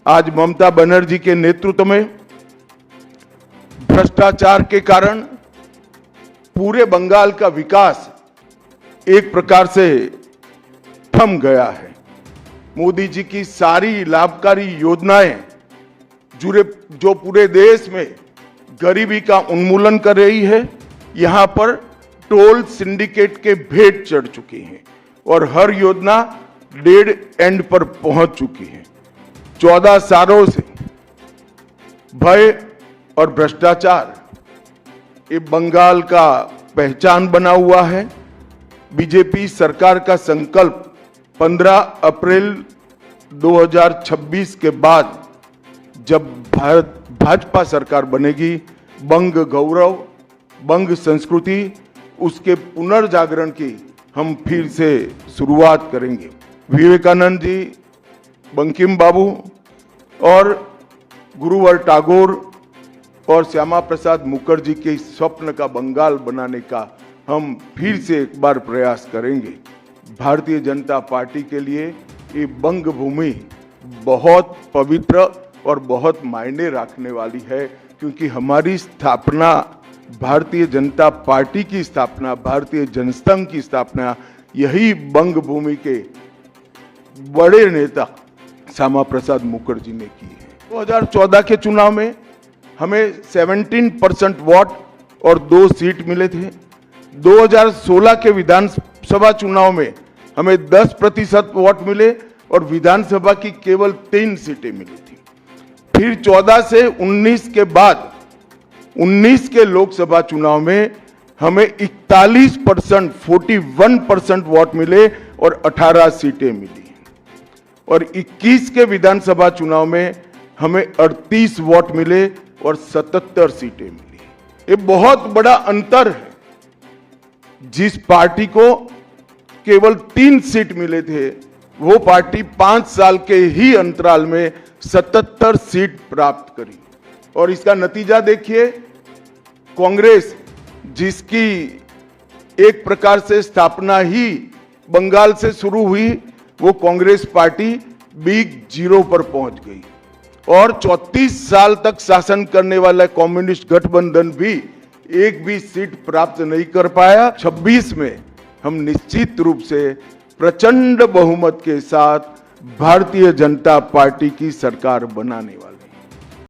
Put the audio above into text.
आज ममता बनर्जी के नेतृत्व में भ्रष्टाचार के कारण पूरे बंगाल का विकास एक प्रकार से थम गया है। मोदी जी की सारी लाभकारी योजनाएं जो पूरे देश में गरीबी का उन्मूलन कर रही है, यहां पर टोल सिंडिकेट के भेंट चढ़ चुकी हैं और हर योजना डेड एंड पर पहुंच चुकी है। 14 सालों से भय और भ्रष्टाचार ये बंगाल का पहचान बना हुआ है। बीजेपी सरकार का संकल्प 15 अप्रैल 2026 के बाद जब भाजपा सरकार बनेगी, बंग गौरव, बंग संस्कृति, उसके पुनर्जागरण की हम फिर से शुरुआत करेंगे। विवेकानंद जी, बंकिम बाबू और गुरुवर टैगोर और श्यामा प्रसाद मुखर्जी के स्वप्न का बंगाल बनाने का हम फिर से एक बार प्रयास करेंगे। भारतीय जनता पार्टी के लिए ये बंग भूमि बहुत पवित्र और बहुत मायने रखने वाली है, क्योंकि हमारी स्थापना, भारतीय जनता पार्टी की स्थापना, भारतीय जनसंघ की स्थापना यही बंग भूमि के बड़े नेता श्यामा प्रसाद मुखर्जी ने की है। 2014 के चुनाव में हमें 17% वोट और 2 सीट मिले थे। 2016 के विधानसभा चुनाव में हमें 10% वोट मिले और विधानसभा की केवल 3 सीटें मिली थी। फिर 14 से 19 के बाद 19 के लोकसभा चुनाव में हमें 41% वोट मिले और 18 सीटें मिली और 21 के विधानसभा चुनाव में हमें 38 वोट मिले और 77 सीटें मिली। ये बहुत बड़ा अंतर है। जिस पार्टी को केवल 3 सीट मिले थे, वो पार्टी 5 साल के ही अंतराल में 77 सीट प्राप्त करी और इसका नतीजा देखिए। कांग्रेस, जिसकी एक प्रकार से स्थापना ही बंगाल से शुरू हुई, वो कांग्रेस पार्टी बिग जीरो पर पहुंच गई और 34 साल तक शासन करने वाला कम्युनिस्ट गठबंधन भी एक भी सीट प्राप्त नहीं कर पाया। 26 में हम निश्चित रूप से प्रचंड बहुमत के साथ भारतीय जनता पार्टी की सरकार बनाने वाले।